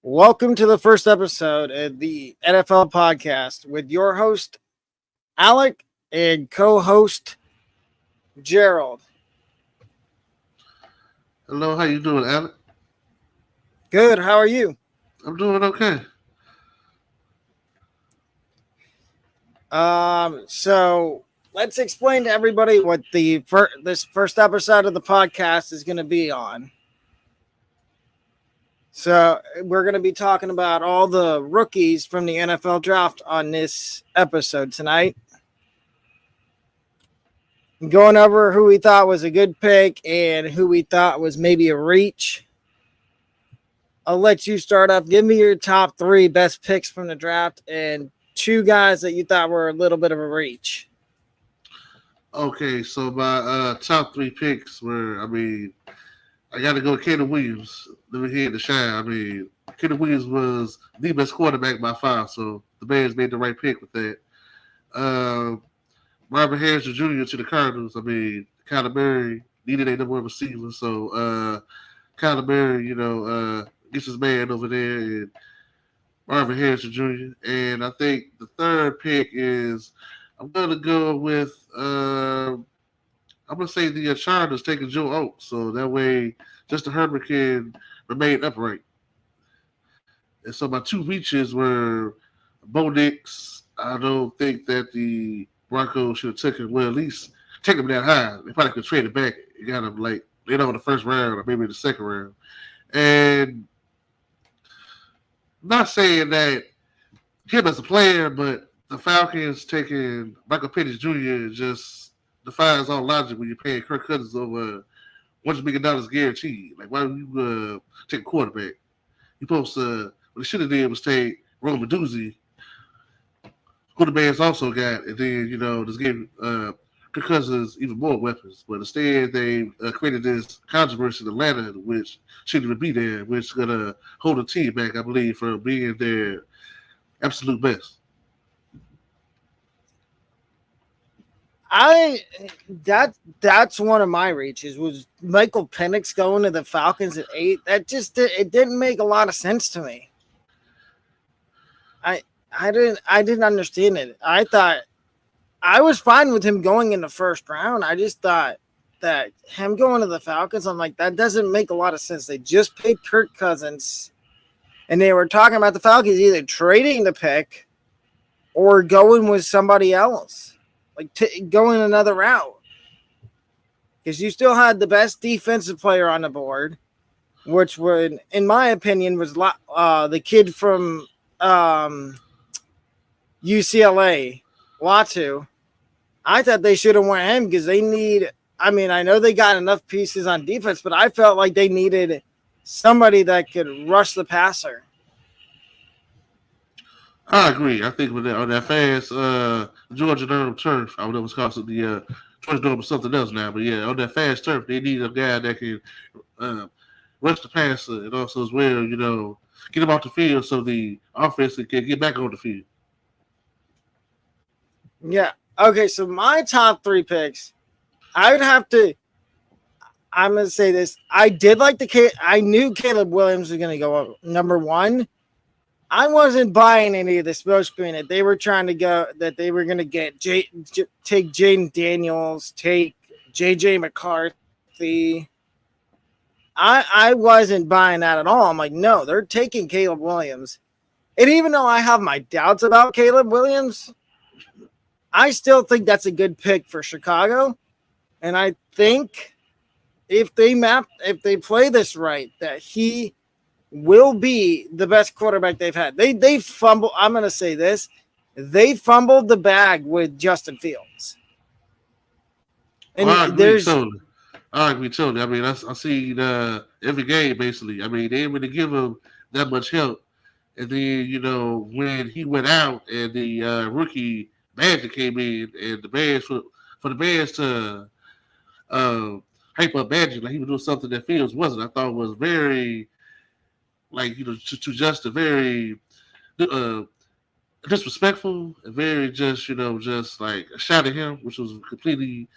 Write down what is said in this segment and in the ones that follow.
Welcome to the first episode of the NFL podcast with your host, Alec, and co host, Gerald. Hello, how you doing, Alec? Good, how are you? I'm doing okay. So let's explain to everybody what this first episode of the podcast is going to be on. So we're going to be talking about all the rookies from the NFL draft on this episode tonight. Going over who we thought was a good pick and who we thought was maybe a reach. I'll let you start off. Give me your top three best picks from the draft and two guys that you thought were a little bit of a reach. Okay, so my top three picks were, I got to go with Caleb Williams. Let me hear the shine. Caleb Williams was the best quarterback by far, so the Bears made the right pick with that. Marvin Harrison Jr. to the Cardinals. Kyler Murray needed a number one receiver, so Kyler Murray, gets his man over there, and Marvin Harrison Jr. And I think the third pick is I'm gonna go with I'm gonna say the Chargers taking Joe Oaks, so that way Justin Herbert can remain upright. And so my two reaches were Bo Nix. I don't think that the Broncos should have taken at least take him that high. They probably could trade it back. You got him in the first round or maybe in the second round. And I'm not saying that him as a player, but the Falcons taking Michael Penix Jr. just defies all logic when you're paying Kirk Cousins over $100 million guaranteed. Like, why would you take a quarterback? You supposed to, what they should have did was take Roman Doozy, who the Bears also got, and then, just gave Kirk Cousins even more weapons. But instead, they created this controversy in Atlanta, which shouldn't even be there, which is going to hold the team back, I believe, from being their absolute best. That's one of my reaches was Michael Penix going to the Falcons at 8. That just it didn't make a lot of sense to me. I didn't understand it. I thought I was fine with him going in the first round. I just thought that him going to the Falcons, I'm like, that doesn't make a lot of sense. They just paid Kirk Cousins, and they were talking about the Falcons either trading the pick or going with somebody else, going another route. Because you still had the best defensive player on the board, which would, in my opinion, was the kid from UCLA, Latu. I thought they should have went him because they need. I know they got enough pieces on defense, but I felt like they needed somebody that could rush the passer. I agree. I think on that fast Georgia Durham turf, I don't know what's called the Georgia Durham or something else now, but yeah, on that fast turf, they need a guy that can rush the passer and also as well, get him off the field so the offense can get back on the field. Yeah. Okay, so my top three picks, I would have to. I'm going to say this. I did like I knew Caleb Williams was going to go up number one. I wasn't buying any of the smoke screen that they were trying to go, that they were going to get take Jaden Daniels, take JJ McCarthy. I wasn't buying that at all. I'm like, no, they're taking Caleb Williams. And even though I have my doubts about Caleb Williams, I still think that's a good pick for Chicago. And I think if they play this right, that he will be the best quarterback they've had. They fumbled. I'm going to say this. They fumbled the bag with Justin Fields. And I agree totally. I see every game basically. They didn't really give him that much help. And then, when he went out and the rookie Magic came in and the Bears for the Bears to hype up Magic like he was doing something that Fields wasn't, I thought was very to Justin, very disrespectful and very just like a shot at him, which was completely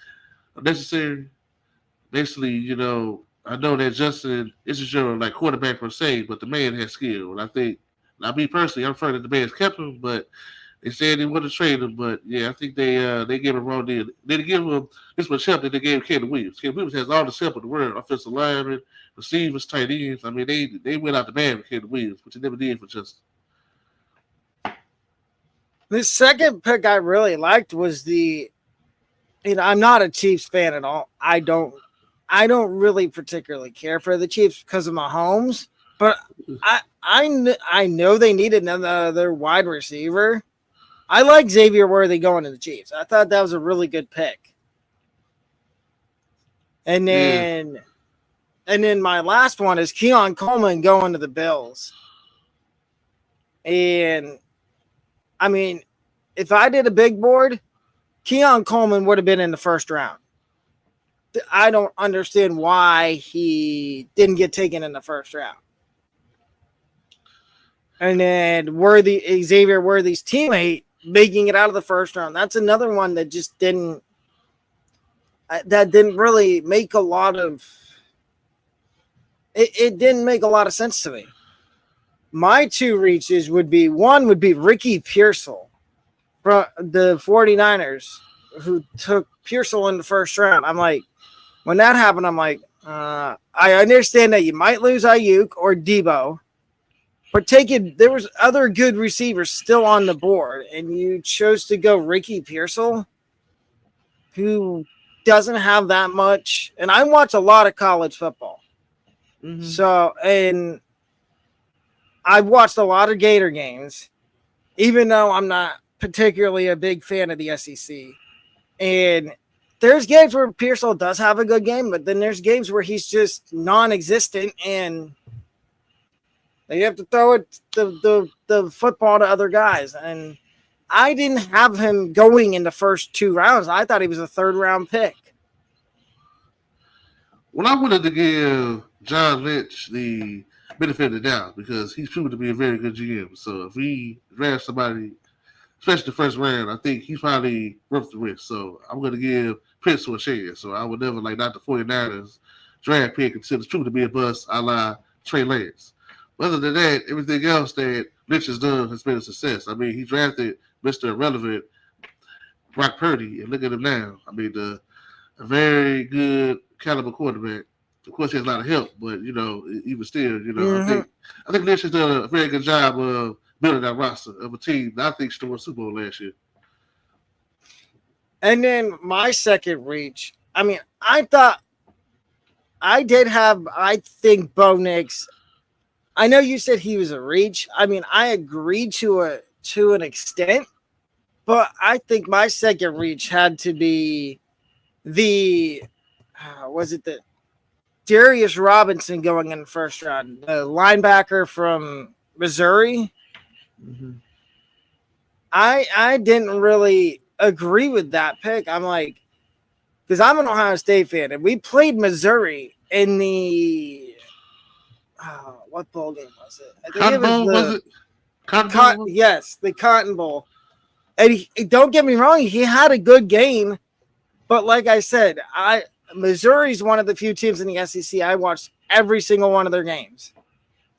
unnecessary. Basically, I know that Justin isn't your like quarterback per se, but the man has skill. And I think, now me personally, I'm afraid that the man's kept him, but they said they want to trade him. But yeah, I think they gave him wrong deal. They didn't give him this much help that they gave Caleb Williams. Caleb Williams has all the help in the world: offensive linemen, receivers, tight ends. I mean, they went out the band with Caleb Williams, which they never did for Justin. The second pick I really liked was I'm not a Chiefs fan at all. I don't really particularly care for the Chiefs because of Mahomes, but I know they needed another wide receiver. I like Xavier Worthy going to the Chiefs. I thought that was a really good pick. And Yeah. then my last one is Keon Coleman going to the Bills. And I mean, if I did a big board, Keon Coleman would have been in the first round. I don't understand why he didn't get taken in the first round. And then Xavier Worthy's teammate making it out of the first round. That's another one that just didn't really make a lot of it didn't make a lot of sense to me. My two reaches would be Ricky Pearsall from the 49ers, who took Pearsall in the first round. I'm like, when that happened, I'm like, I understand that you might lose Ayuk or Debo, but there was other good receivers still on the board, and you chose to go Ricky Pearsall, who doesn't have that much. And I watch a lot of college football. Mm-hmm. So, and I've watched a lot of Gator games, even though I'm not particularly a big fan of the SEC. And there's games where Pearsall does have a good game, but then there's games where he's just non-existent, and you have to throw the football to other guys. And I didn't have him going in the first two rounds. I thought he was a third-round pick. Well, I wanted to give John Lynch the benefit of the doubt because he's proven to be a very good GM. So if he drafts somebody, especially the first round, I think he's probably worth the risk. So I'm going to give Prince a chance. So I would never not the 49ers draft pick until it's proven to be a bust, a la Trey Lance. But other than that, everything else that Lynch has done has been a success. I mean, he drafted Mr. Irrelevant, Brock Purdy, and look at him now. I mean, a very good caliber quarterback. Of course, he has a lot of help, but even still, Mm-hmm. I think Lynch has done a very good job of building that roster of a team that I think should have won Super Bowl last year. And then my second reach, I mean, I think Bo Nix. I know you said he was a reach. I mean, I agreed to an extent, but I think my second reach had to be was it the Darius Robinson going in the first round, the linebacker from Missouri. Mm-hmm. I didn't really agree with that pick. I'm like, because I'm an Ohio State fan, and we played Missouri in the what bowl game was it? I think Cotton Bowl, was it? Cotton Bowl? Yes, the Cotton Bowl. And don't get me wrong, he had a good game, but like I said, Missouri's one of the few teams in the SEC I watched every single one of their games.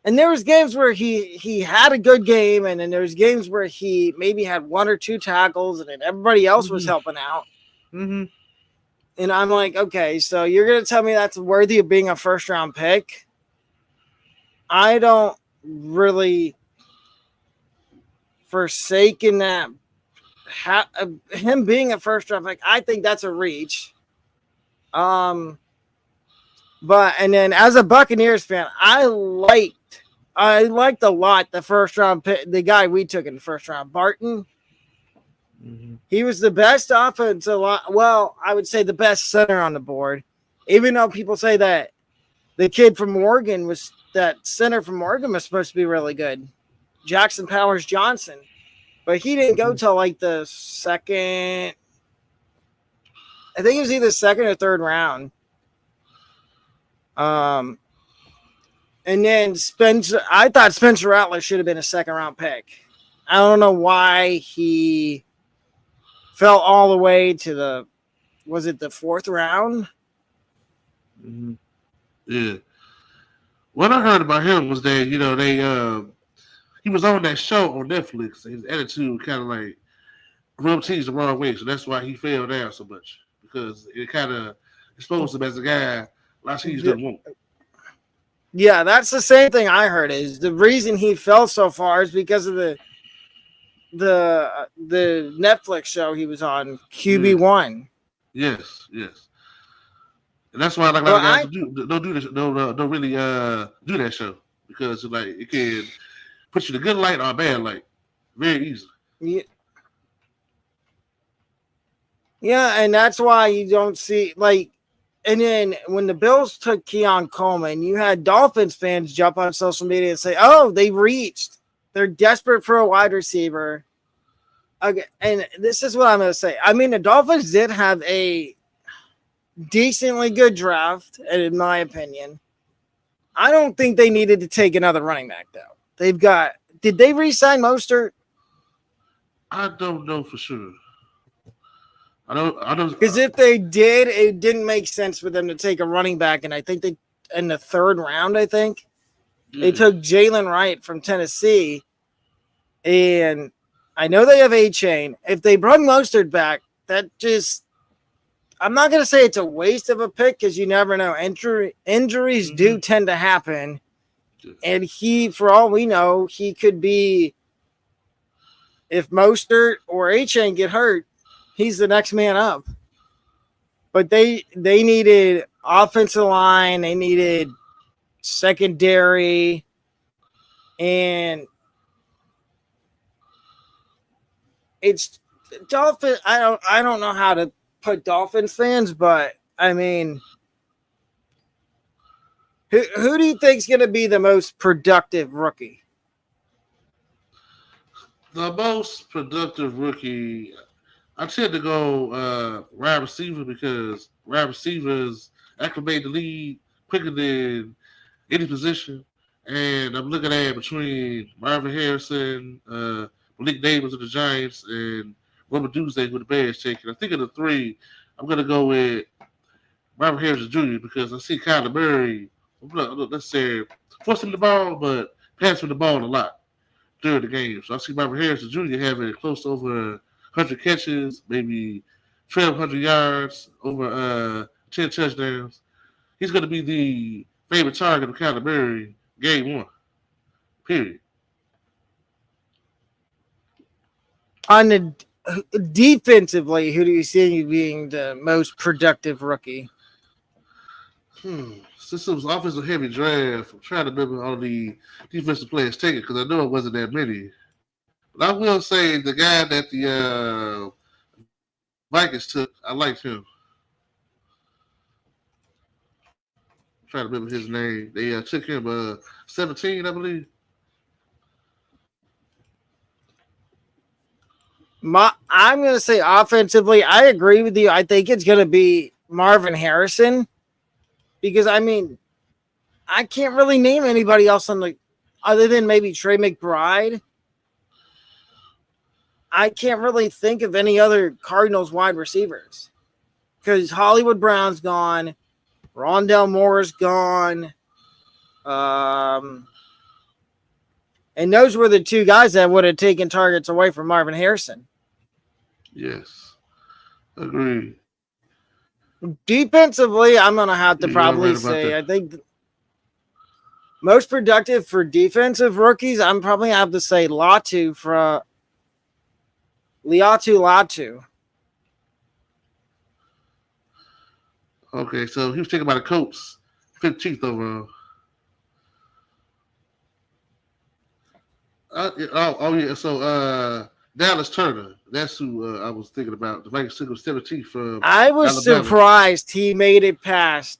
And there was games where he had a good game, and then there was games where he maybe had one or two tackles, and then everybody else was helping out. Mm-hmm. And I'm like, okay, so you're going to tell me that's worthy of being a first-round pick? I don't really forsaken that. Him being a first-round pick, I think that's a reach. But and then as a Buccaneers fan, I liked a lot the first round pick, the guy we took in the first round, Barton. Mm-hmm. He was the best offensive line. Well, I would say the best center on the board, even though people say that the kid from Oregon that center from Oregon was supposed to be really good, Jackson Powers Johnson, but he didn't go till like the second. I think it was either second or third round. And then I thought Spencer Rattler should have been a second round pick. I don't know why he fell all the way to was it the fourth round? Mm-hmm. Yeah. What I heard about him was that they he was on that show on Netflix. And his attitude kind of like rubbed teams the wrong way, so that's why he fell down so much because it kind of exposed him as a guy a lot of teams didn't want. Yeah, that's the same thing I heard. Is the reason he fell so far is because of the Netflix show he was on, Yeah. QB1. Yes. And that's why like a lot Well, of guys don't do this, don't really do that show because like it can put you in a good light or a bad light very easily. yeah, and that's why you don't see like. And then when the Bills took Keon Coleman, you had Dolphins fans jump on social media and say, "Oh, they reached. They're desperate for a wide receiver." Okay, and this is what I'm going to say. I mean, the Dolphins did have a decently good draft, in my opinion. I don't think they needed to take another running back, though. They've got. Did they re-sign Mostert? I don't know for sure. I don't. Because if they did, it didn't make sense for them to take a running back, and I think they in the third round. I think they took Jalen Wright from Tennessee, and I know they have A-Chain. If they brought Mostert back, that just I'm not going to say it's a waste of a pick because you never know. Injuries do tend to happen, and he, for all we know, he could be if Mostert or A-Chain get hurt. He's the next man up. But they needed offensive line, they needed secondary, and it's Dolphin. I don't know how to put Dolphins fans, but I mean, who do you think is going to be the most productive rookie? The most productive rookie, I tend to go wide receiver because wide receivers acclimate the league quicker than any position. And I'm looking at between Marvin Harrison, Malik Davis of the Giants, and Robert Doomsday with the Bears taking. I think of the three, I'm going to go with Marvin Harrison Jr. because I see Kyler Murray, let's say, forcing the ball, but passing the ball a lot during the game. So I see Marvin Harrison Jr. having close to over 100 catches, maybe 1,200 yards, over 10 touchdowns. He's going to be the favorite target of Kyler Murray game one. Period. On the defensively, who do you see being the most productive rookie? Since it was offensive heavy draft, I'm trying to remember all the defensive players taken because I know it wasn't that many. But I will say the guy that the Vikings took, I liked him. I'm trying to remember his name. They took him 17, I believe. I'm going to say offensively, I agree with you. I think it's going to be Marvin Harrison because, I mean, I can't really name anybody else on the other than maybe Trey McBride. I can't really think of any other Cardinals wide receivers because Hollywood Brown's gone. Rondell Moore's gone. And those were the two guys that would have taken targets away from Marvin Harrison. Yes. Agreed. Defensively, I'm going to have to probably say, I think most productive for defensive rookies, I'm probably have to say Latu. Okay, so he was taken by the Colts, 15th overall. Yeah. So Dallas Turner, that's who I was thinking about. The Vikings took him 17th from I was Alabama. surprised he made it past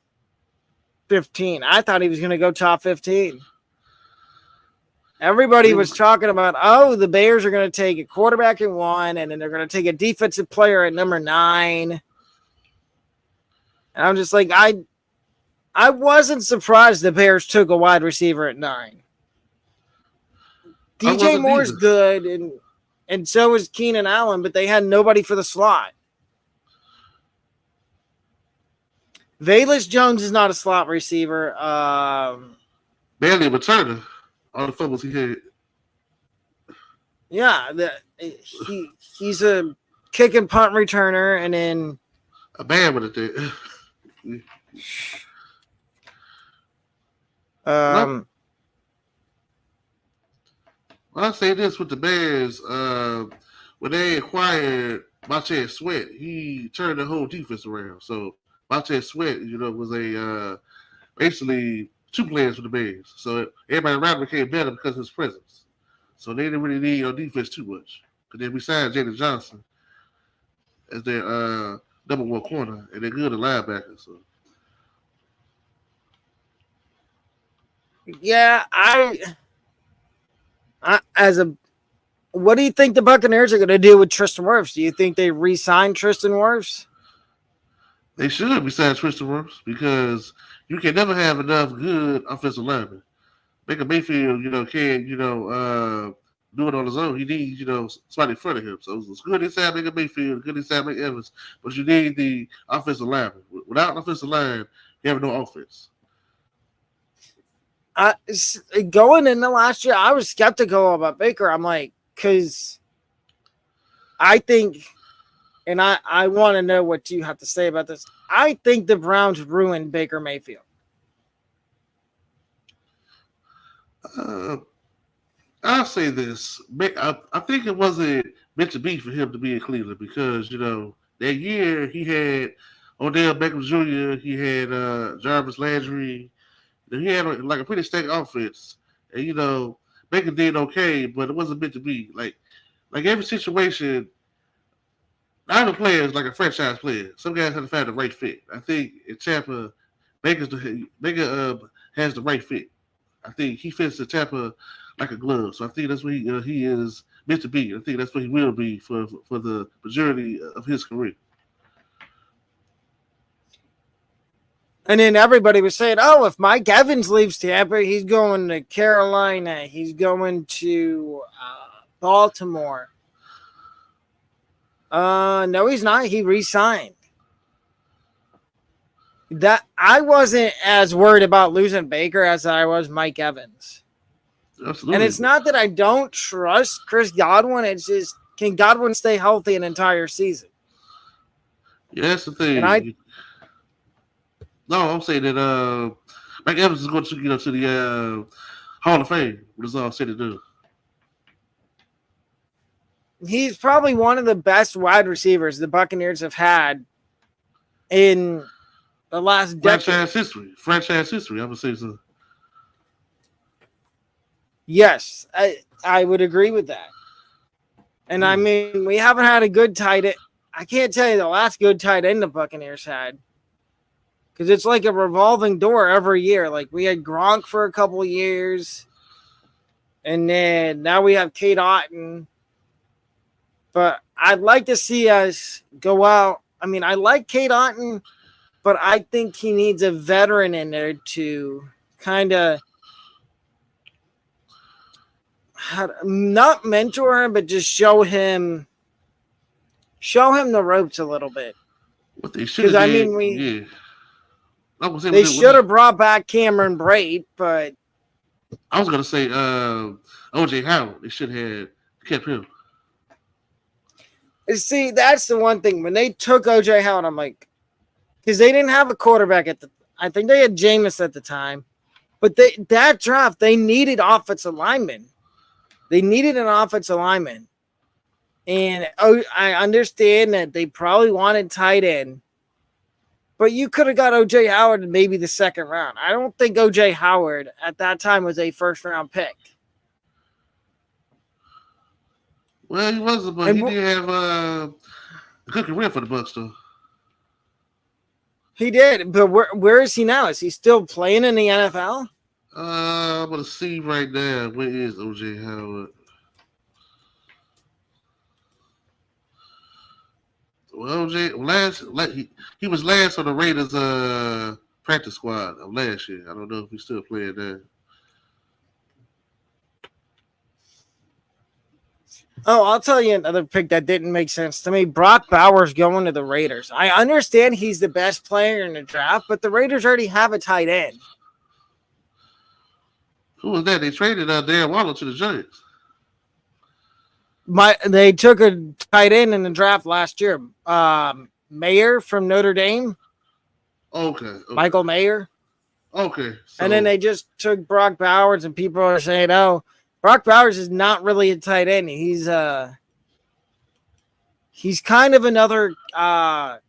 15. I thought he was going to go top 15. Everybody was talking about, the Bears are going to take a quarterback at 1, and then they're going to take a defensive player at number 9. And I'm just like, I wasn't surprised the Bears took a wide receiver at 9. DJ Moore's good, and so is Keenan Allen, but they had nobody for the slot. Velus Jones is not a slot receiver. Barely a returner. All the fumbles he had. Yeah, he's a kick and punt returner, and then A bad one at that. Well, um, I say this with the Bears. When they acquired Montez Sweat, he turned the whole defense around. So Montez Sweat, was a basically two players for the Bears. So everybody around became better because of his presence. So they didn't really need on defense too much. Because then we signed Jaden Johnson as their number one corner, and they're good at linebacker. So yeah, what do you think the Buccaneers are going to do with Tristan Wirfs? Do you think they re-sign Tristan Wirfs? they should besides Tristan Wirfs because you can never have enough good offensive linemen. Baker Mayfield, can't, do it on his own. He needs, somebody in front of him. So it's good inside Baker Mayfield, good inside Mike Evans, but you need the offensive lineman. Without an offensive line, you have no offense. Going into last year, I was skeptical about Baker. I'm like, because I think, and I want to know what you have to say about this. I think the Browns ruined Baker Mayfield. I'll say this. I think it wasn't meant to be for him to be in Cleveland because, that year he had Odell Beckham Jr., he had Jarvis Landry. He had like a pretty stacked offense. And, Baker did okay, but it wasn't meant to be. Like every situation, not a player is like a franchise player. Some guys have to find the right fit. I think in Tampa, Baker has the right fit. I think he fits the Tampa like a glove. So I think that's what he is meant to be. I think that's what he will be for the majority of his career. And then everybody was saying, "Oh, if Mike Evans leaves Tampa, he's going to Carolina. He's going to Baltimore." No, he's not. He re-signed. That I wasn't as worried about losing Baker as I was Mike Evans. Absolutely. And it's not that I don't trust Chris Godwin. It's just, can Godwin stay healthy an entire season? Yeah, that's the thing. I'm saying that Mike Evans is going to the Hall of Fame. What is all said and done? He's probably one of the best wide receivers the Buccaneers have had in the last decade. Franchise history. I would say so. Yes, I would agree with that. And I mean, we haven't had a good tight end. I can't tell you the last good tight end the Buccaneers had. Because it's like a revolving door every year. Like we had Gronk for a couple of years. And then now we have Kate Otten. But I'd like to see us go out. I mean, I like Kate Otten, but I think he needs a veteran in there to kind of not mentor him, but just show him the ropes a little bit. What they should have they should have brought back Cameron Brate, but I was gonna say OJ Howard. They should have kept him. See, that's the one thing. When they took OJ Howard, I'm like, because they didn't have a quarterback I think they had Jameis at the time, but that draft, they needed offensive linemen. They needed an offensive lineman. And I understand that they probably wanted tight end, but you could have got OJ Howard in maybe the second round. I don't think OJ Howard at that time was a first round pick. Well, he wasn't, but he did have a good career for the Bucs, though. He did, but where is he now? Is he still playing in the NFL? I'm gonna see right now. Where is OJ Howard? Well, he was last on the Raiders practice squad of last year. I don't know if he's still playing there. Oh, I'll tell you another pick that didn't make sense to me. Brock Bowers going to the Raiders. I understand he's the best player in the draft, but the Raiders already have a tight end. Who was that? They traded Darren Waller to the Giants. They took a tight end in the draft last year. Mayer from Notre Dame. Okay. Michael Mayer. Okay. So, and then they just took Brock Bowers, and people are saying, "Oh, Brock Bowers is not really a tight end. He's kind of another Kyle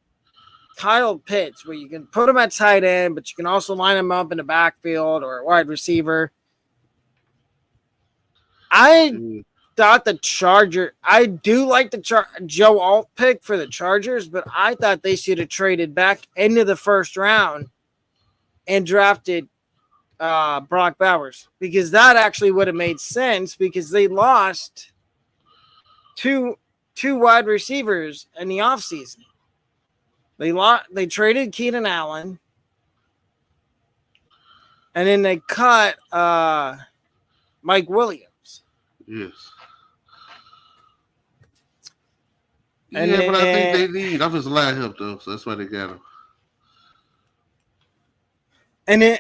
Pitts, where you can put him at tight end, but you can also line him up in the backfield or a wide receiver." I thought I do like the Joe Alt pick for the Chargers, but I thought they should have traded back into the first round and drafted Brock Bowers, because that actually would have made sense, because they lost two wide receivers in the offseason. They traded Keenan Allen, and then they cut Mike Williams. Yes. And but I think they need offensive line help though, so that's why they got him. And then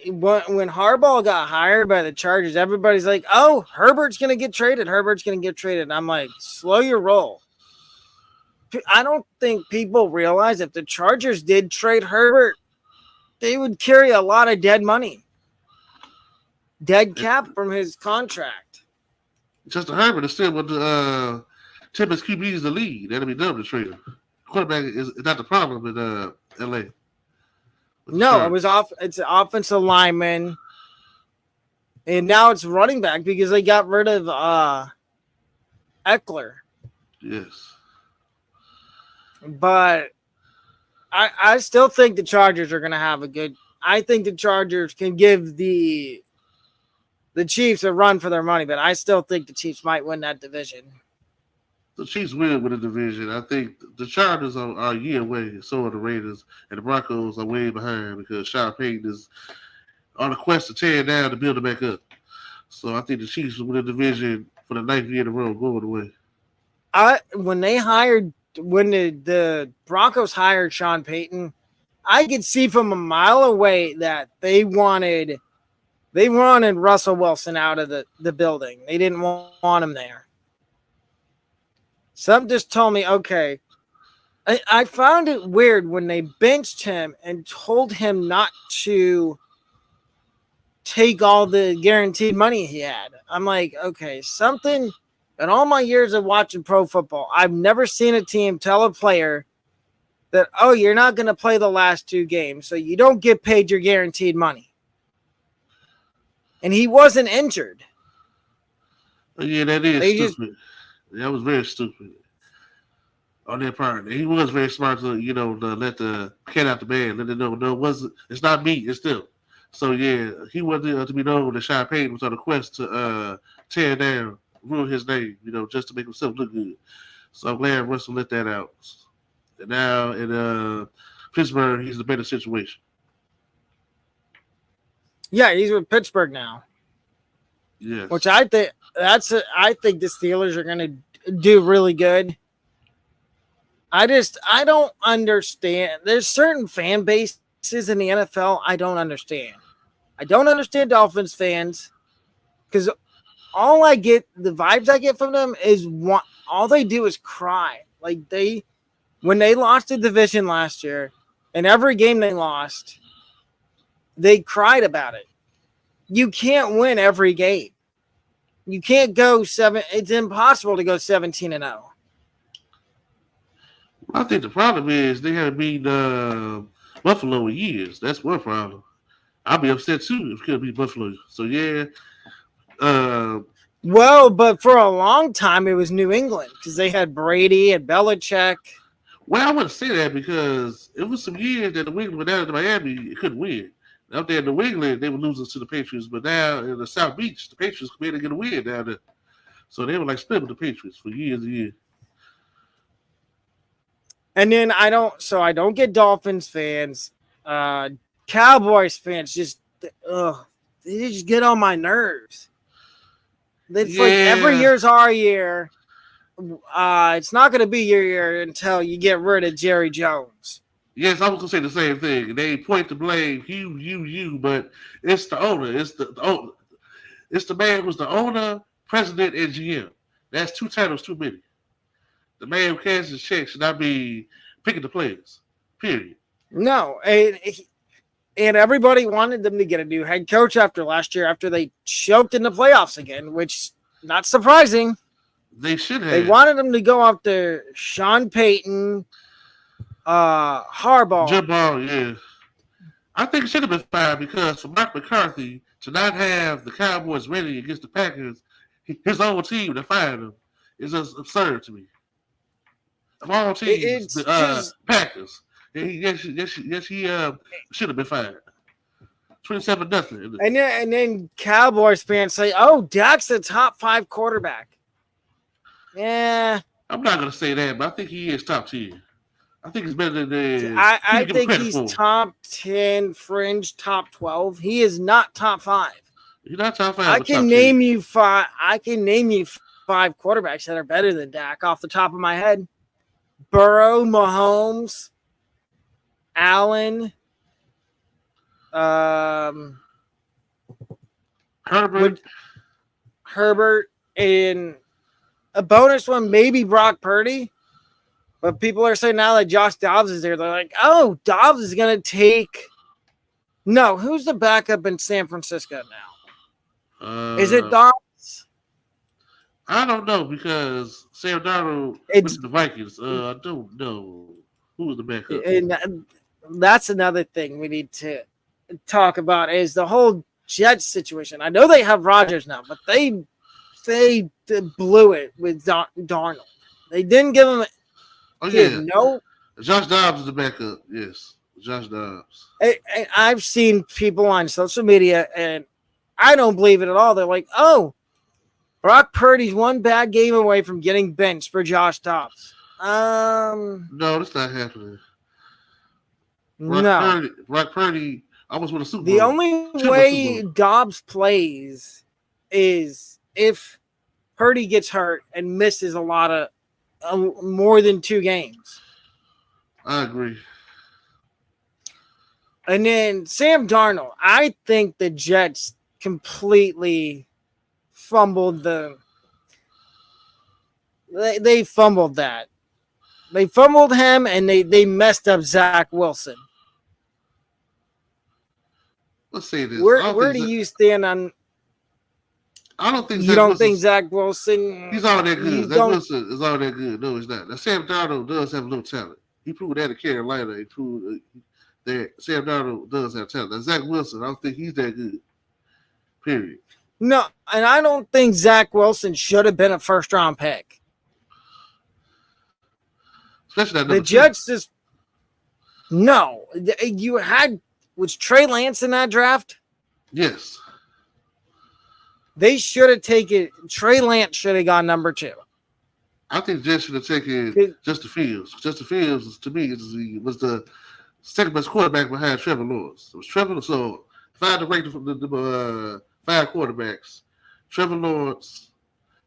when Harbaugh got hired by the Chargers, everybody's like, "Oh, Herbert's gonna get traded. Herbert's gonna get traded." And I'm like, slow your roll. I don't think people realize if the Chargers did trade Herbert, they would carry a lot of dead money, dead cap from his contract. Justin Herbert is still with the Timbers QB is the lead. That'll be dumb to trade him. Quarterback is not the problem in LA. No, it's an offensive lineman. And now it's running back because they got rid of Eckler. Yes. But I still think the Chargers are going to have I think the Chargers can give the Chiefs a run for their money, but I still think the Chiefs might win that division. The Chiefs will win the division. I think the Chargers are a year away. So are the Raiders, and the Broncos are way behind because Sean Payton is on a quest to tear it down to build it back up. So I think the Chiefs will win the division for the 9th year in a row, going away. When the Broncos hired Sean Payton, I could see from a mile away that they wanted Russell Wilson out of the building. They didn't want him there. Some just told me, okay. I found it weird when they benched him and told him not to take all the guaranteed money he had. I'm like, okay, something. In all my years of watching pro football, I've never seen a team tell a player that, "Oh, you're not going to play the last 2 games, so you don't get paid your guaranteed money." And he wasn't injured. Yeah, that is stupid. That was very stupid on their part. He was very smart to let the cat out the bag, let them know, no, it's not me, it's them. So yeah, he wanted to be known that Sean Payton was on a quest to tear down, ruin his name, just to make himself look good. So I'm glad Russell let that out. And now in Pittsburgh, he's in a better situation. Yeah, he's with Pittsburgh now. Yes. Which I think I think the Steelers are going to do really good. I don't understand. There's certain fan bases in the NFL I don't understand. I don't understand Dolphins fans because the vibes I get from them is all they do is cry. Like when they lost the division last year, and every game they lost, they cried about it. You can't win every game. You can't go 7. It's impossible to go 17-0. I think the problem is they haven't beaten Buffalo in years. That's one problem. I'd be upset too if we could beat Buffalo. So yeah. Well, but for a long time it was New England because they had Brady and Belichick. Well, I wouldn't say that because it was some years that New England went down to Miami, it couldn't win. Up there in New England, they were losing to the Patriots, but now in the South Beach, the Patriots made to get a win down there. So they were like split with the Patriots for years and years. And then I don't get Dolphins fans. Cowboys fans they just get on my nerves. It's like every Yeah. year's our year. It's not going to be your year until you get rid of Jerry Jones. Yes, I was gonna say the same thing. They point to blame you, but it's the owner. It's the man who's the owner, president, and GM. That's two titles too many. The man who cashes his check should not be picking the players. Period. No, and everybody wanted them to get a new head coach after last year, after they choked in the playoffs again, which not surprising. They should have. They wanted them to go after Sean Payton, Harbaugh. Jim Ball, yeah. I think it should have been fired because for Mike McCarthy to not have the Cowboys ready against the Packers, his own team to fire them is just absurd to me. Of all teams, It's the just Packers. Yes, he should have been fired. 27-0. and then Cowboys fans say, "Oh, Dak's the top 5 quarterback." Yeah, I'm not gonna say that, but I think he is top 10. I think it's better than I think he's top 10, fringe top 12. He is not top 5. He's not top 5. I can name you 5. I can name you 5 quarterbacks that are better than Dak off the top of my head. Burrow, Mahomes, Allen, Herbert, and a bonus one, maybe Brock Purdy. But people are saying now that Josh Dobbs is there, they're like, oh, Dobbs is going to take. No, who's the backup in San Francisco now? Is it Dobbs? I don't know because Sam Darnold went to the Vikings. I don't know who's the backup. And that's another thing we need to talk about is the whole Jets situation. I know they have Rodgers now, but they blew it with Darnold. They didn't give him. Oh yeah, no. Josh Dobbs is the backup. Yes, Josh Dobbs. I've seen people on social media, and I don't believe it at all. They're like, "Oh, Brock Purdy's one bad game away from getting benched for Josh Dobbs." No, that's not happening. Brock Purdy almost won a Super Bowl. The only way Dobbs plays is if Purdy gets hurt and misses a lot of more than 2 games. I agree. And then Sam Darnold, I think the Jets completely fumbled they fumbled that. They fumbled him and they messed up Zach Wilson. Let's say this. Where do you stand on? I don't think you don't think Zach Wilson. He's all that good. Zach Wilson is all that good. No, he's not. Now Sam Darnold does have a little talent. He proved that in Carolina. He proved that Sam Darnold does have talent. Now Zach Wilson, I don't think he's that good. Period. No, and I don't think Zach Wilson should have been a first-round pick. Especially that the Jets just no. You was Trey Lance in that draft? Yes. They should have taken Trey Lance. Should have gone number 2. I think Jets should have taken Justin Fields. Justin Fields, to me, was the second best quarterback behind Trevor Lawrence. It was Trevor. So if I had to rank the 5 quarterbacks, Trevor Lawrence,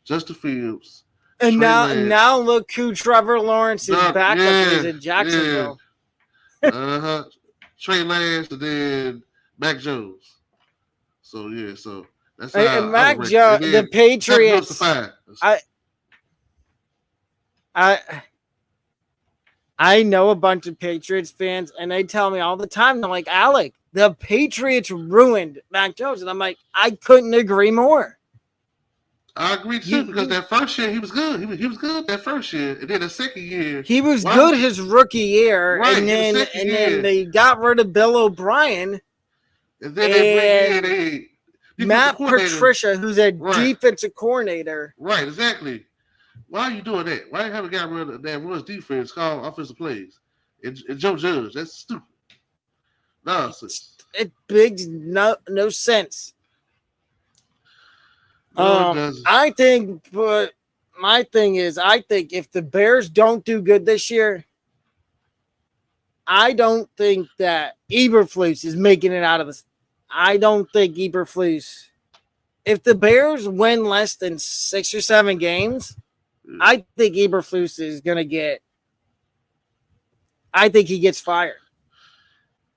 Justin Fields, and now look who Trevor Lawrence's backup is in Jacksonville. Yeah. Trey Lance and then Mac Jones. So that's how and Mac Jones, the Patriots. I know a bunch of Patriots fans, and they tell me all the time, they're like, Alec, the Patriots ruined Mac Jones. And I'm like, I couldn't agree more. I agree too, because that first year he was good. He was good that first year, and then the second year he was good his rookie year, right, and then they got rid of Bill O'Brien, and then they bring in Matt Patricia, who's a defensive coordinator. Right, exactly. Why are you doing that? Why haven't got rid of that runs defense called offensive plays? And Joe Judge, that's stupid. Nonsense. It makes no sense. I think, but my thing is, I think if the Bears don't do good this year, I don't think that Eberflus is making it out of this. I don't think Eberflus if the Bears win less than 6 or 7 games, I think Eberflus is going to get. I think he gets fired.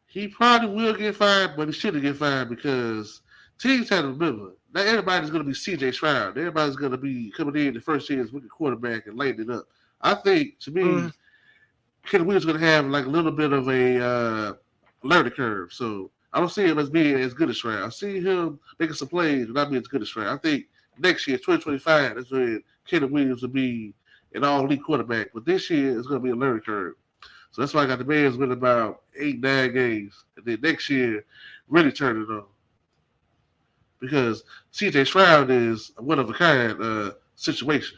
He probably will get fired, but he shouldn't get fired because teams have to remember not everybody's going to be C.J. Stroud. Everybody's going to be coming in the first year as rookie quarterback and lighting it up. I think, to me, Kenny Williams is going to have like a little bit of a learning curve. So I don't see him as being as good as Stroud. I see him making some plays, but not being as good as Stroud. I think next year, 2025, that's when Kenny Williams will be an all-elite quarterback. But this year, it's going to be a learning curve. So that's why I got the Bears win about 8-9 games. And then next year, really turn it on. Because C.J. Stroud is a one-of-a-kind situation.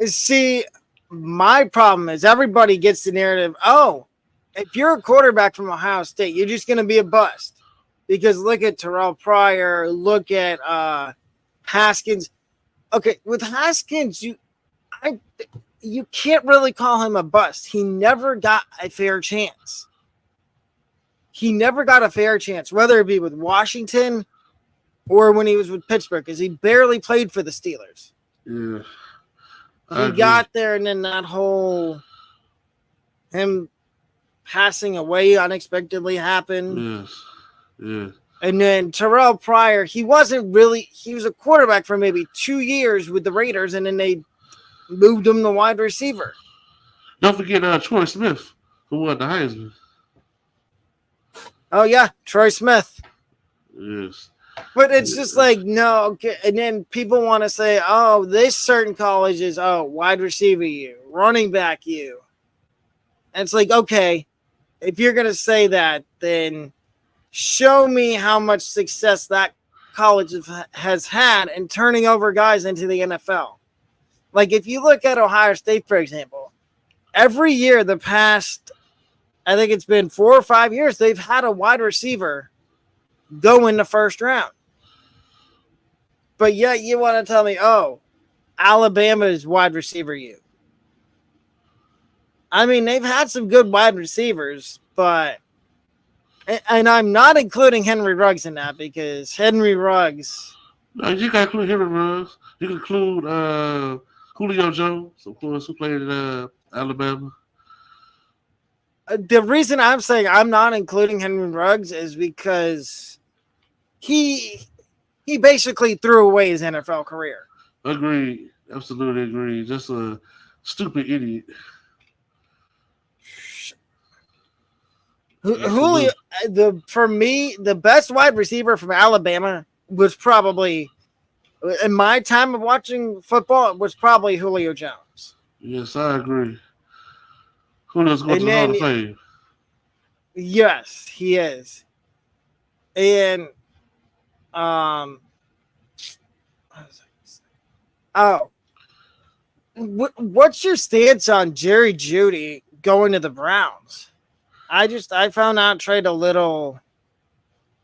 See, my problem is everybody gets the narrative, oh, if you're a quarterback from Ohio State, you're just going to be a bust. Because look at Terrell Pryor, look at Haskins. Okay, with Haskins, you can't really call him a bust. He never got a fair chance. Whether it be with Washington or when he was with Pittsburgh, because he barely played for the Steelers. Yeah. He got there, and then that whole him passing away unexpectedly happened. Yes. Yeah. And then Terrell Pryor, he was a quarterback for maybe 2 years with the Raiders, and then they moved him to wide receiver. Don't forget Troy Smith, who won the Heisman. Oh, yeah, Troy Smith. Yes. But it's just like, no, okay. And then people want to say, oh, this certain college is, wide receiver you, running back you. And it's like, okay, if you're going to say that, then show me how much success that college has had in turning over guys into the NFL. Like, if you look at Ohio State, for example, every year the past, I think it's been 4 or 5 years, they've had a wide receiver go in the first round. But yet you want to tell me, oh, Alabama's wide receiver you. I mean, they've had some good wide receivers, but and I'm not including Henry Ruggs in that because Henry Ruggs. No, you got to include Henry Ruggs. You can include Julio Jones, of course, who played in Alabama. The reason I'm saying I'm not including Henry Ruggs is because he basically threw away his NFL career. Agreed. Absolutely agreed. Just a stupid idiot. Julio, for me, the best wide receiver from Alabama was probably, in my time of watching football, was probably Julio Jones. Yes, I agree. Julio's going to the Hall of Fame. Yes, he is. And what's your stance on Jerry Jeudy going to the Browns? I found that trade a little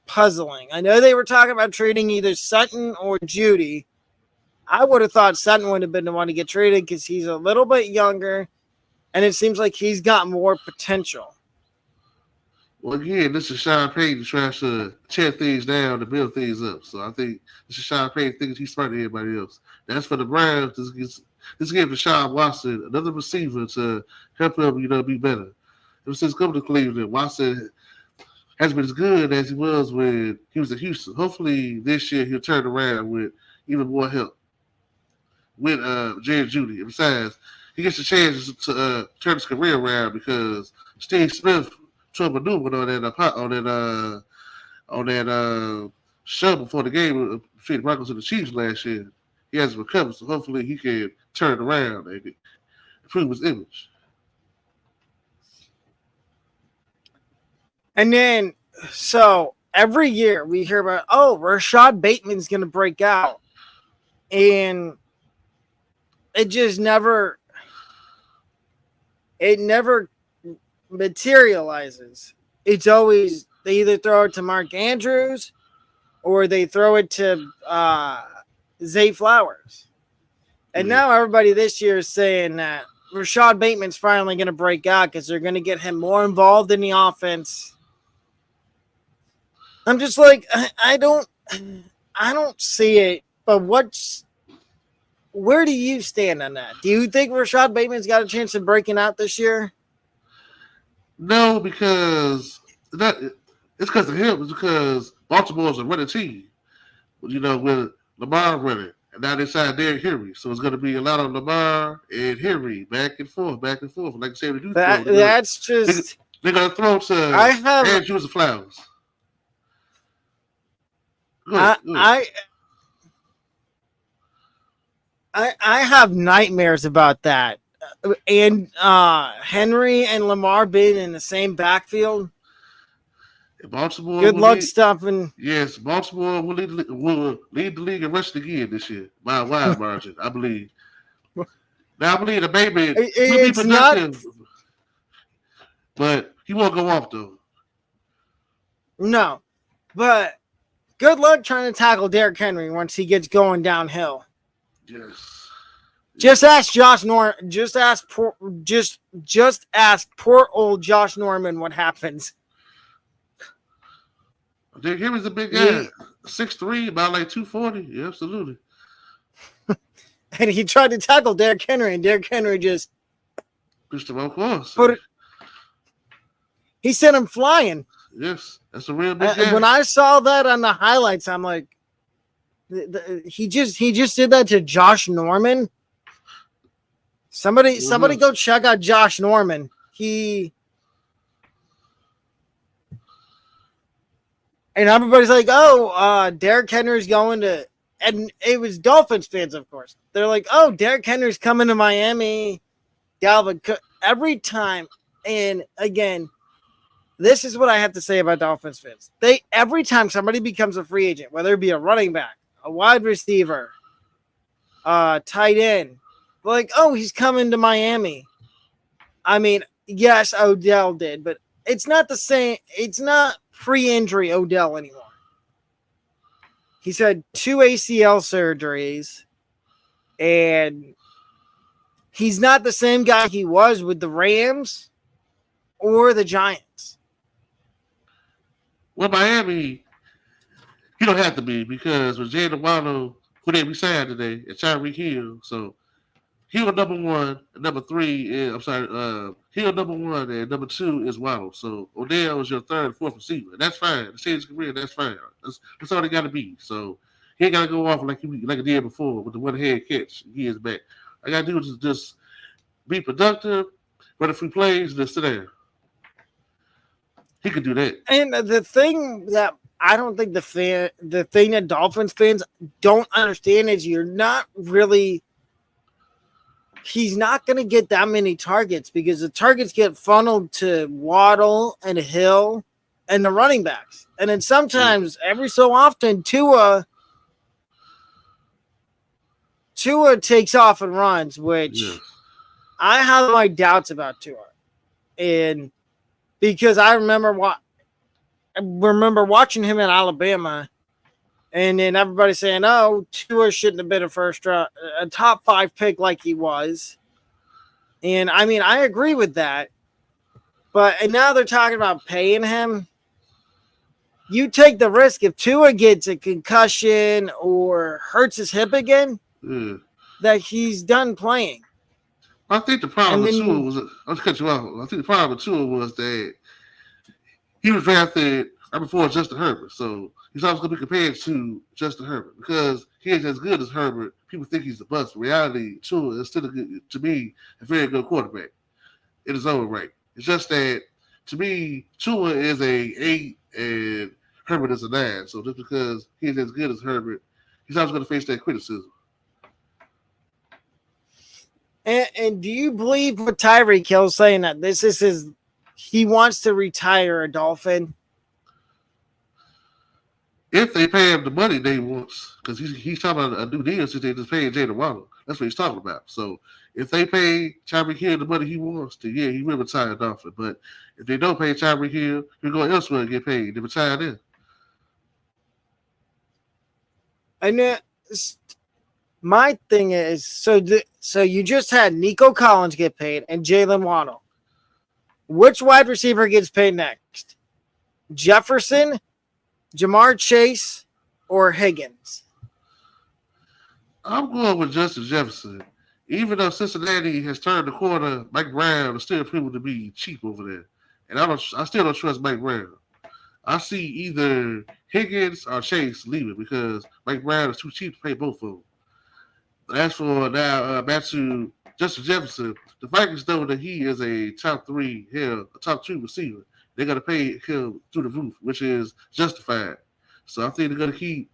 puzzling. I know they were talking about trading either Sutton or Jeudy. I would have thought Sutton would have been the one to get traded because he's a little bit younger, and it seems like he's got more potential. Well, again, this is Sean Payton trying to tear things down to build things up. So I think this is Sean Payton thinking he's smarter than everybody else. That's for the Browns. This gives Deshaun Watson another receiver to help him, be better. Ever since coming to Cleveland, Watson hasn't been as good as he was when he was at Houston. Hopefully this year he'll turn around with even more help with Jerry Jeudy. And besides, he gets a chance to turn his career around because Steve Smith tried maneuvering on that show before the game between the Broncos and the Chiefs last year. He hasn't recovered, so hopefully he can turn around and improve his image. And then, so every year we hear about, Rashad Bateman's going to break out. And it just never materializes. It's always, they either throw it to Mark Andrews or they throw it to Zay Flowers. And now everybody this year is saying that Rashad Bateman's finally going to break out because they're going to get him more involved in the offense. I'm just like, I don't I don't see it. But where do you stand on that? Do you think Rashad Bateman's got a chance of breaking out this year? No, because that it's because of him. It's because Baltimore's a running team. With Lamar running. And now they signed Derrick Henry. So it's going to be a lot of Lamar and Henry back and forth, back and forth. Like I said, we do throw. That's just. They're going to throw to I have. Andrews and Flowers. Go ahead. I have nightmares about that. And Henry and Lamar being in the same backfield. Baltimore. Good luck stopping. Yes, Baltimore will lead the league in rushing again this year by a wide margin, I believe. Now I believe the baby will be productive, but he won't go off though. No, but good luck trying to tackle Derrick Henry once he gets going downhill. Yes. Just ask Josh Norman. Just ask poor old Josh Norman what happens. Derrick Henry's a big guy, 6'3", about like 240. Yeah, absolutely. And he tried to tackle Derrick Henry, and Derrick Henry just pushed him off course. He sent him flying. Yes, that's a real big guy. When I saw that on the highlights, I'm like, he just did that to Josh Norman. Somebody go check out Josh Norman. And everybody's like, Derrick Henry's going to, and it was Dolphins fans, of course. They're like, Derrick Henry's coming to Miami. Dalvin Cook. Every time, and again, this is what I have to say about Dolphins fans. Every time somebody becomes a free agent, whether it be a running back, a wide receiver, tight end, they're like, he's coming to Miami. I mean, yes, Odell did, but it's not the same. It's not pre-injury Odell anymore. He's had 2 ACL surgeries, and he's not the same guy he was with the Rams or the Giants. Well, Miami, he don't have to be, because with Jalen Waddle, who they resigned today, and Tyreek Hill, so he was number 1, and number 3 is, Hill number 1, and number 2 is Waddle. So Odell is your 3rd and 4th receiver. That's fine. To change his career, that's fine. That's all they got to be. So he ain't got to go off like he did before with the one-hand catch years back. All I got to do is just be productive, run a few plays, just sit there. He could do that. And the thing that I don't think the thing that Dolphins fans don't understand is he's not going to get that many targets, because the targets get funneled to Waddle and Hill and the running backs. And then sometimes, every so often, Tua takes off and runs, which I have my doubts about Tua. And because I remember watching him in Alabama, and then everybody saying, Tua shouldn't have been a top 5 pick like he was. And I mean, I agree with that. And now they're talking about paying him. You take the risk if Tua gets a concussion or hurts his hip again, that he's done playing. I think the problem with Tua was, I'll cut you off. I think the problem with Tua was that he was drafted right before Justin Herbert. So he's always going to be compared to Justin Herbert, because he ain't as good as Herbert. People think he's a bust. In reality, Tua is still, to me, a very good quarterback in his own right. It's just that, to me, Tua is a 8 and Herbert is a 9. So just because he's as good as Herbert, he's always going to face that criticism. And do you believe what Tyreek Hill's saying, that this is he wants to retire a Dolphin? If they pay him the money they wants, because he's talking about a new deal since they just paid Jalen Waddle. That's what he's talking about. So if they pay Tyreek Hill the money he wants to, he will retire a Dolphin. But if they don't pay Tyreek Hill, he'll go elsewhere and get paid. They retire then. And then my thing is, so you just had Nico Collins get paid and Jalen Waddle. Which wide receiver gets paid next? Jefferson, Jamar Chase, or Higgins? I'm going with Justin Jefferson. Even though Cincinnati has turned the corner, Mike Brown is still proven to be cheap over there, and I still don't trust Mike Brown. I see either Higgins or Chase leaving because Mike Brown is too cheap to pay both of them. As for now, back to Justin Jefferson, the Vikings know that he is a top three, hell, a top two receiver. They're gonna pay him through the roof, which is justified. So I think they're gonna keep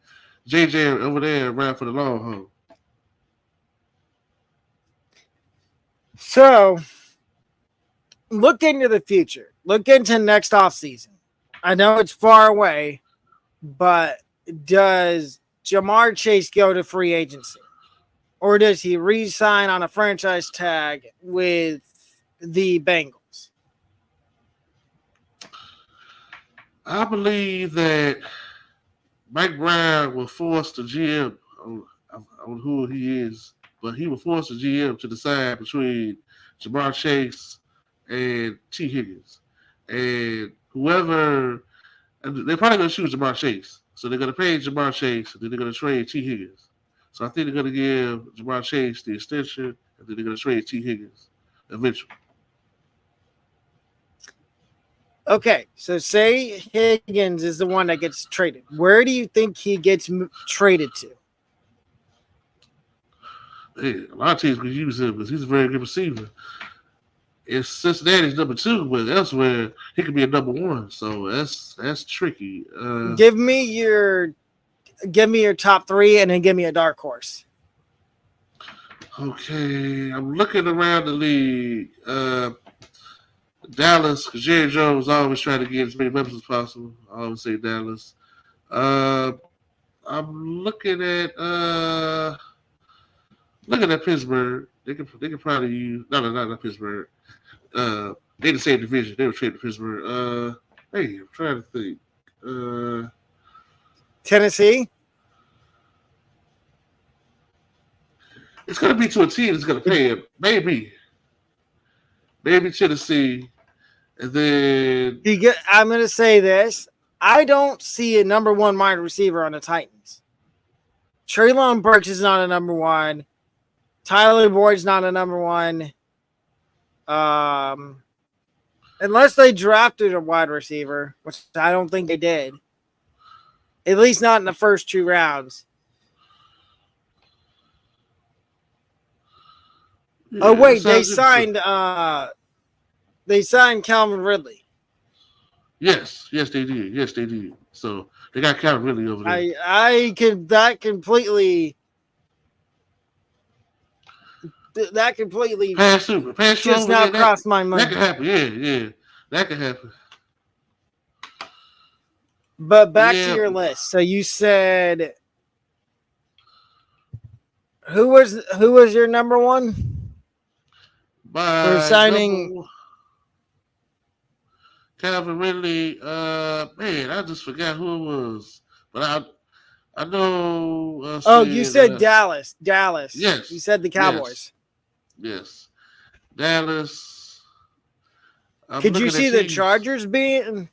JJ over there around for the long haul. So look into the future. Look into next offseason. I know it's far away, but does Jamar Chase go to free agency? Or does he re-sign on a franchise tag with the Bengals? I believe that Mike Brown will force the GM on who he is, but he will force the GM to decide between Jamar Chase and T. Higgins. And whoever, and they're probably going to choose Jamar Chase. So they're going to pay Jamar Chase, and then they're going to trade T. Higgins. So I think they're going to give Jamar Chase the extension, and then they're going to trade T. Higgins eventually. Okay, so say Higgins is the one that gets traded. Where do you think he gets traded to? Hey, a lot of teams could use him because he's a very good receiver. It's Cincinnati's number 2, but elsewhere he could be a number 1. So that's tricky. Give me your top 3, and then give me a dark horse. Okay, I'm looking around the league. Dallas, because Jerry Jones always trying to get as many weapons as possible. I always say Dallas. I'm looking at Pittsburgh. They could probably use not Pittsburgh. They the same division. They were traded to Pittsburgh. Hey, I'm trying to think. Tennessee? It's gonna be to a team that's gonna pay him. Maybe Tennessee. And then I'm going to say this. I don't see a number 1 wide receiver on the Titans. Treylon Burks is not a number 1. Tyler Boyd's not a number 1. Unless they drafted a wide receiver, which I don't think they did. At least not in the first 2 rounds. Yeah, oh wait, they signed Calvin Ridley. Yes, they did. So they got Calvin Ridley over there. That completely pass you just over now there. crossed my mind. That could happen. Yeah, that could happen. But back to your list. So you said who was your number 1? For signing Calvin Ridley, man, I just forgot who it was. But I know. You said Dallas. Yes. You said the Cowboys. Yes. Dallas. Could you see the Chargers being?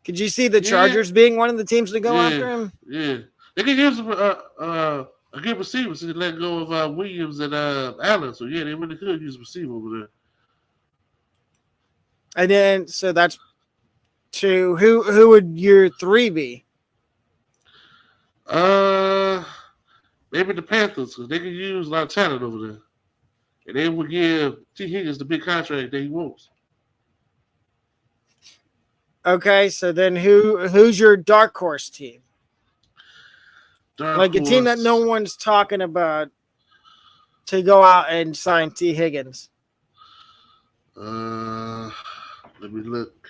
Could you see the Chargers being one of the teams to go after him? Yeah, they could use a good receiver to let go of Williams and Allen. So yeah, they really could use a receiver over there. And then, so that's 2. Who would your 3 be? Maybe the Panthers, because they can use a lot of talent over there, and they would give T. Higgins the big contract that he wants. Okay, so then who's your dark horse team? A team that no one's talking about to go out and sign T. Higgins. Let me look.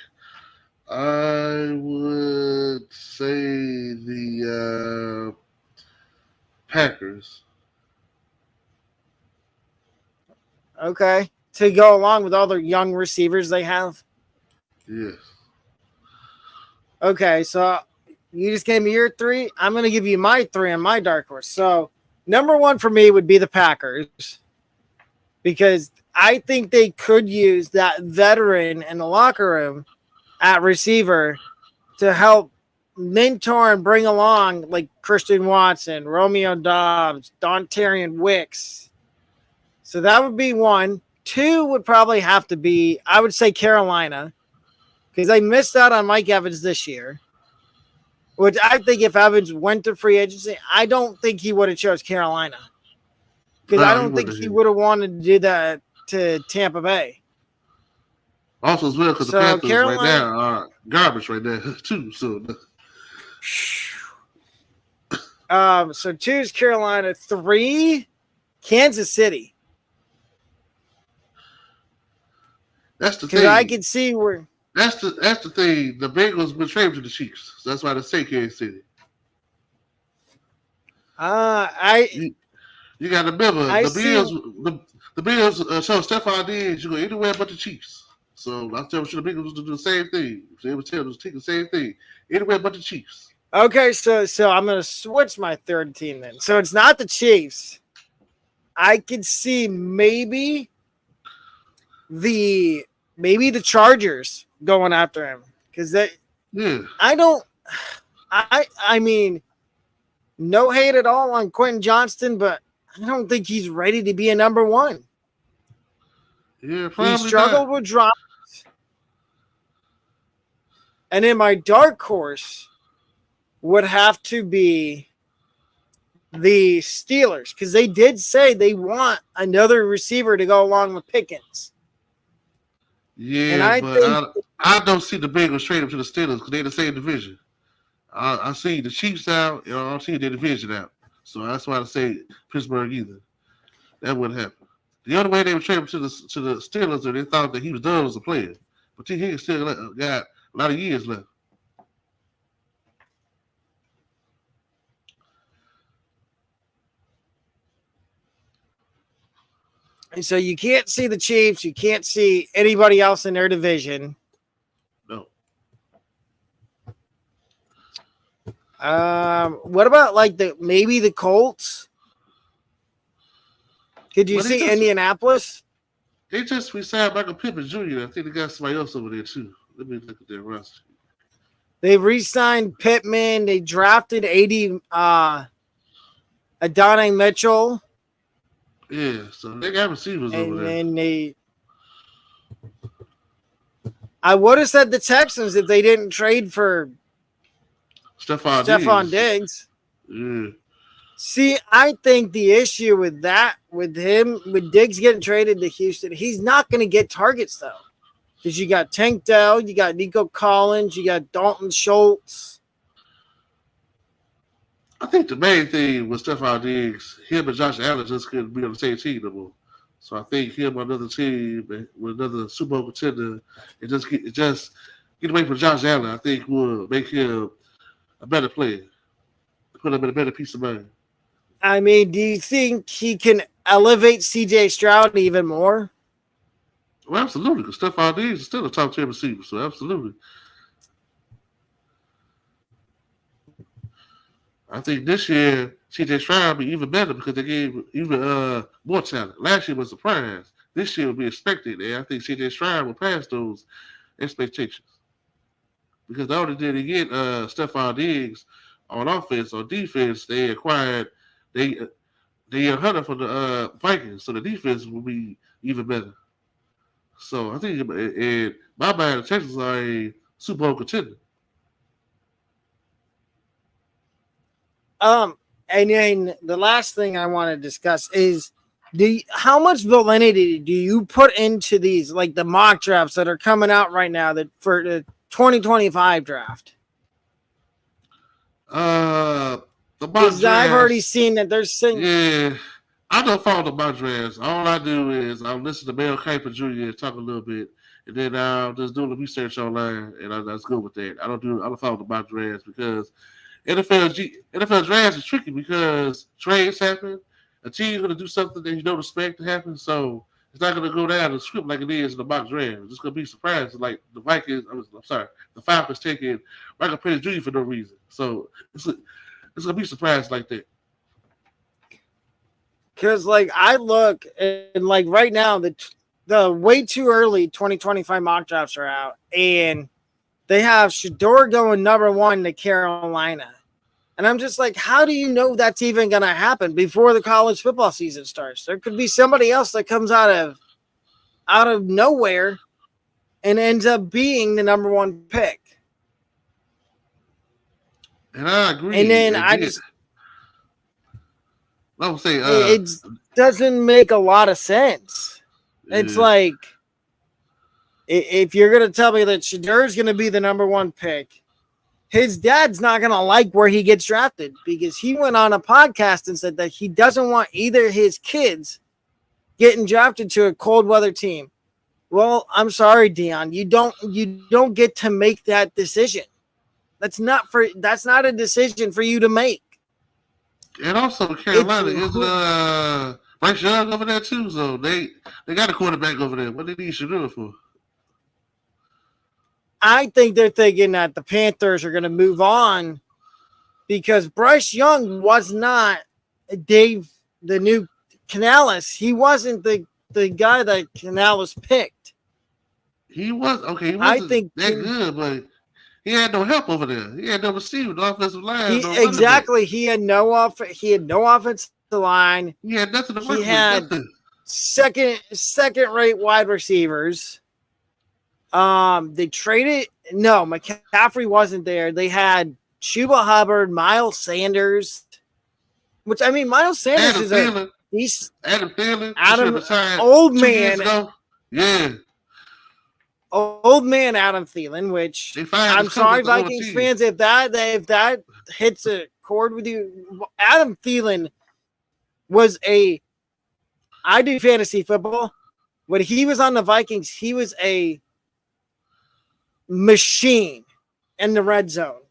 I would say the Packers. Okay, to go along with all the young receivers they have. Yes. Okay, so you just gave me your 3. I'm going to give you my 3 on my dark horse. So number 1 for me would be the Packers, because I think they could use that veteran in the locker room at receiver to help mentor and bring along like Christian Watson, Romeo Dobbs, Dontarian Wicks. So that would be one. Two would probably have to be, I would say, Carolina, because they missed out on Mike Evans this year. Which I think if Evans went to free agency, I don't think he would have chose Carolina. Because I don't think he would have wanted to do that to Tampa Bay. Also, as well, because the Panthers Carolina, right now are garbage right now, too. So 2 is Carolina. 3, Kansas City. That's the thing. Because I can see where. That's the thing. The Bengals were traded to the Chiefs. So that's why they say Kansas City. You got to remember the Bills show Stephon Diggs. You go anywhere but the Chiefs. So I tell you, the Bengals to do the same thing. They would tell them to take the same thing anywhere but the Chiefs. Okay, so I'm gonna switch my third team then. So it's not the Chiefs. I could see maybe the Chargers going after him because I mean, no hate at all on Quentin Johnston, but I don't think he's ready to be a number one. Yeah, probably he struggled with drops. And then my dark horse would have to be the Steelers because they did say they want another receiver to go along with Pickens. Yeah, and I don't see the Bengals trade him to the Steelers because they're the same division. I see the Chiefs out, I don't see their division out. So that's why I say Pittsburgh either. That wouldn't happen. The only way they would trade him to the Steelers is they thought that he was done as a player. But he still got a lot of years left. And so you can't see the Chiefs. You can't see anybody else in their division. No. What about like maybe the Colts? Could you see Indianapolis? They just resigned Michael Pittman Jr. I think they got somebody else over there too. Let me look at their roster. They re-signed Pittman. They drafted Adonai Mitchell. Yeah, so they got receivers over there. And I would have said the Texans if they didn't trade for Stephon Diggs. Yeah. See, I think the issue with Diggs getting traded to Houston, he's not going to get targets though. Because you got Tank Dell, you got Nico Collins, you got Dalton Schultz. I think the main thing with Stephon Diggs, him and Josh Allen just couldn't be on the same team no more. So I think him on another team with another Super Bowl contender and just get away from Josh Allen, I think will make him a better player. Put him in a better peace of mind. I mean, do you think he can elevate CJ Stroud even more? Well, absolutely, because Stephon Diggs is still a top 10 receiver, so absolutely. I think this year CJ Stroud will be even better because they gave even more talent. Last year was a surprise. This year will be expected, and I think CJ Stroud will pass those expectations. Because not only did he get Stephon Diggs on offense, on defense, they acquired they Hunter from the Vikings, so the defense will be even better. So I think in my mind, the Texans are a Super Bowl contender. And then the last thing I want to discuss is how much validity do you put into these, like the mock drafts that are coming out right now that for the 2025 draft? The mock drafts, I've already seen that they're saying. Yeah, I don't follow the mock drafts. All I do is I'll listen to Mel Kiper Jr. talk a little bit, and then I'll just do the research online, and that's good with that. I don't follow the mock drafts because NFL drafts is tricky because trades happen. A team's going to do something that you don't expect to happen, so it's not going to go down the script like it is in the mock draft. It's just going to be surprised, like the the Falcons taking Michael Penix Jr. for no reason. So it's going to be surprised like that. Because like I look and like right now the way too early 2025 mock drafts are out, and they have Shador going number 1 to Carolina. And I'm just like, how do you know that's even going to happen before the college football season starts? There could be somebody else that comes out of nowhere and ends up being the number 1 pick. And I agree. And then I would say it doesn't make a lot of sense. It's like, if you're going to tell me that Shadur's going to be the number 1 pick, his dad's not going to like where he gets drafted, because he went on a podcast and said that he doesn't want either his kids getting drafted to a cold weather team. Well, I'm sorry, Dion. You don't get to make that decision. That's not a decision for you to make. And also Carolina isn't Bryce Young over there too, so they got a quarterback over there. What did he should do it for? I think they're thinking that the Panthers are going to move on, because Bryce Young was not Dave, the new Canales. He wasn't the guy that Canales picked. He was okay. He wasn't that good, but he had no help over there. He had no receiver, no offensive line. Exactly. He had no offensive line. He had nothing to work with. He had second-rate wide receivers. They traded. No, McCaffrey wasn't there. They had Chuba Hubbard, Miles Sanders, which, I mean, Miles Sanders Adam Thielen, old man. Yeah. Old man Adam Thielen, which I'm sorry, Vikings fans, if that hits a chord with you. Adam Thielen was I do fantasy football. When he was on the Vikings, he was a machine in the red zone.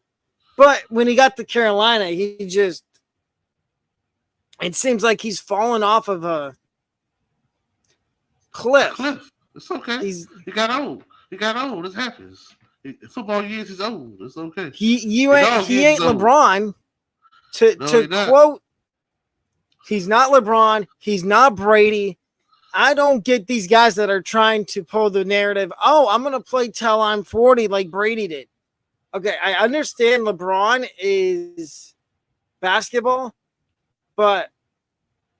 But when he got to Carolina, it seems like he's fallen off of a cliff. It's okay. He got old. This happens. Football years, he's old. It's okay. He ain't LeBron. To quote, he's not LeBron. He's not Brady. I don't get these guys that are trying to pull the narrative. Oh, I'm going to play till I'm 40 like Brady did. Okay, I understand LeBron is basketball, but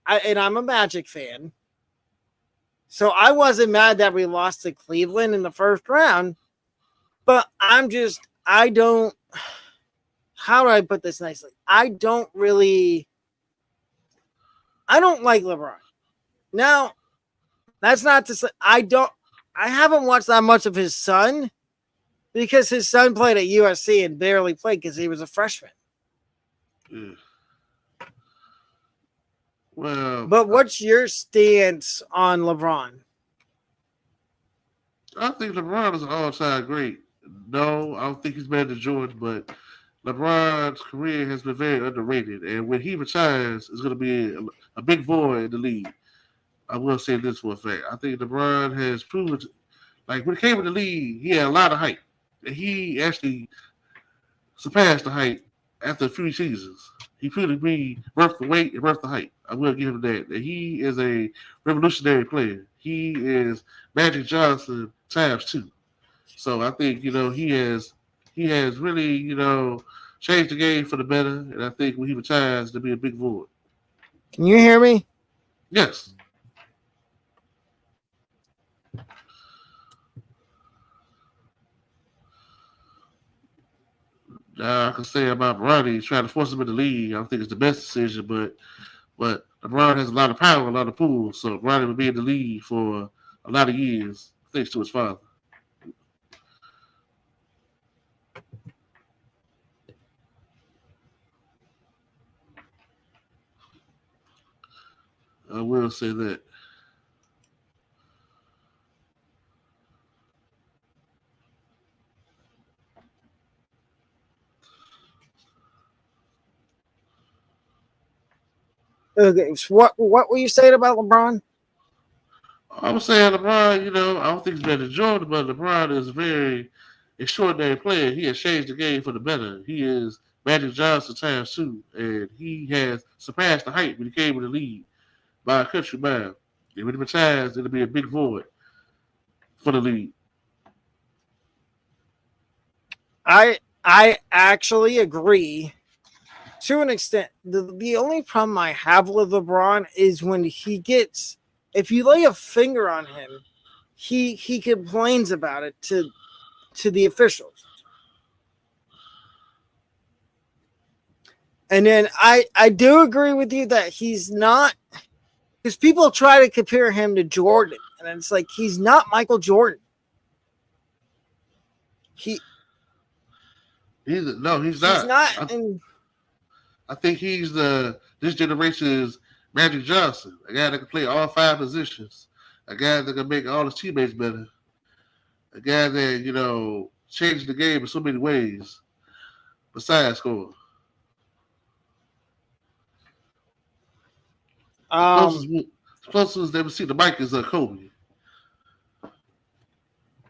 I'm a Magic fan. So I wasn't mad that we lost to Cleveland in the first round, but how do I put this nicely? I don't like LeBron. Now, that's not to say I haven't watched that much of his son, because his son played at USC and barely played because he was a freshman. Yeah. Well, but what's your stance on LeBron? I think LeBron is an all-time great. No, I don't think he's better than Jordan, but LeBron's career has been very underrated. And when he retires, it's going to be a big void in the league. I will say this for a fact. I think LeBron has proven, like, when he came in the league, he had a lot of hype. And he actually surpassed the hype after a few seasons. He proved to be worth the wait and worth the hype. I will give him that. And he is a revolutionary player. He is Magic Johnson times 2. So I think, he has really, changed the game for the better. And I think when he retires, there'll be a big void. Can you hear me? Yes. I can say about Bronny, he's trying to force him in the league. I don't think it's the best decision, but LeBron has a lot of power, a lot of pull. So Bronny will be in the league for a lot of years, thanks to his father. I will say that. Okay, so what were you saying about LeBron? I was saying LeBron, I don't think he's better than Jordan, but LeBron is a very extraordinary player. He has changed the game for the better. He is Magic Johnson times 2, and he has surpassed the hype when he came in the league by a country mile. And when he retires, it'll be a big void for the league. I actually agree to an extent. The only problem I have with LeBron is when he gets, if you lay a finger on him, he complains about it to the officials. And then I do agree with you that he's not, because people try to compare him to Jordan, and it's like he's not Michael Jordan. He He's he's not. not in. I think he's this generation's Magic Johnson, a guy that can play all five positions, a guy that can make all his teammates better, a guy that changed the game in so many ways besides scoring. The Um. closest they would see the mic is Kobe.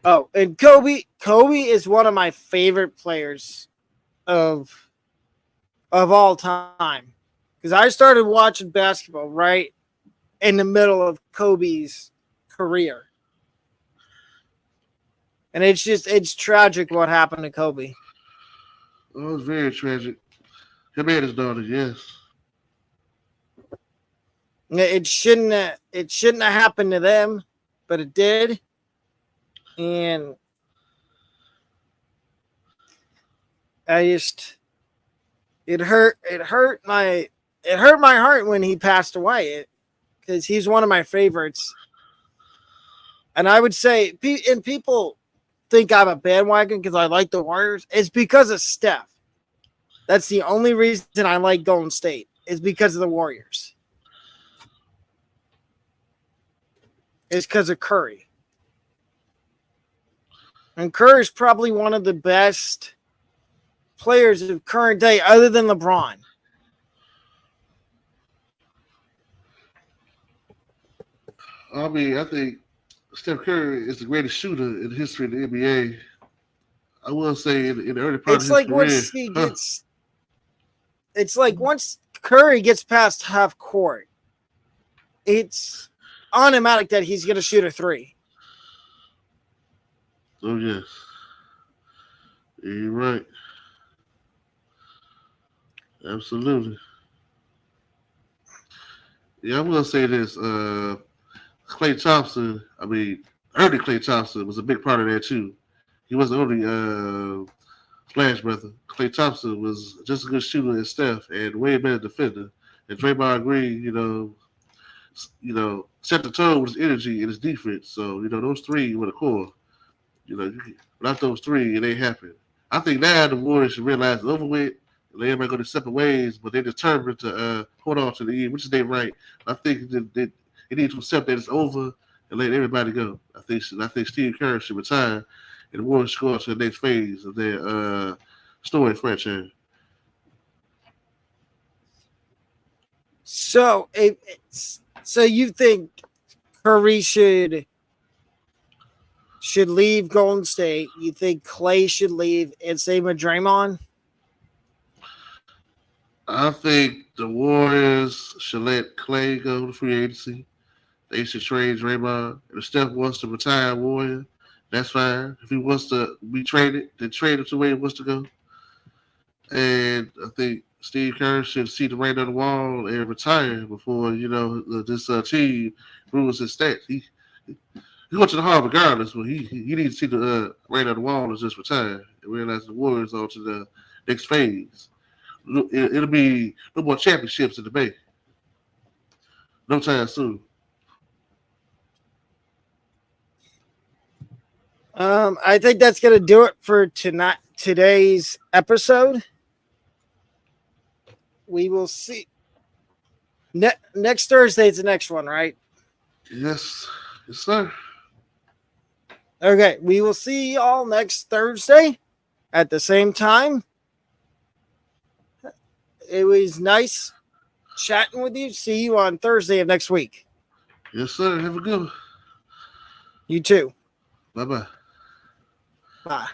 Oh, and Kobe is one of my favorite players of all time, because I started watching basketball right in the middle of Kobe's career, and it's tragic what happened to Kobe. Oh, it was very tragic. Him and his daughter, yes. It shouldn't have happened to them, but it did, and I just it hurt my heart when he passed away, because he's one of my favorites. And I would say, and people think I'm a bandwagon because I like the Warriors. It's because of Steph. That's the only reason I like Golden State. Is because of the Warriors. It's because of Curry. And Curry's probably one of the best players of current day, other than LeBron. I mean, I think Steph Curry is the greatest shooter in the history of the NBA. I will say in the early part of It's his like career, once Curry gets past half court, it's automatic that he's going to shoot a three. oh yes, you're right, absolutely. Yeah, I'm gonna say this. Clay Thompson, I mean, early Clay Thompson was a big part of that too. He wasn't only Splash Brother. Clay Thompson was just a good shooter as Steph and way better defender. And Draymond Green, set the tone with his energy and his defense. So, those three were the core. Without those three, it ain't happen. I think now the Warriors should realize it's over with. And everybody go their separate ways, but they're determined to hold on to the end, which is their right. I think that they need to accept that it's over and let everybody go. I think Steve Kerr should retire and the Warriors should go on to the next phase of their story franchise. So, so you think Curry should leave Golden State? You think Clay should leave, and same with Draymond? I think the Warriors should let Clay go to free agency. They should trade Draymond. If Steph wants to retire Warrior, that's fine. If he wants to be traded, then trade him to where he wants to go. And I think Steve Kerr should see the writing on the wall and retire before this team ruins his stats. He went to the Hall regardless, but he needs to see the writing on the wall and just retire and realize the Warriors on to the next phase. It'll be no more championships in the Bay. No time soon. I think that's going to do it for today's episode. We will see. Next Thursday is the next one, right? Yes, sir. Okay, we will see y'all next Thursday at the same time. It was nice chatting with you. See you on Thursday of next week. Yes, sir. Have a good one. You too. Bye-bye. Bye.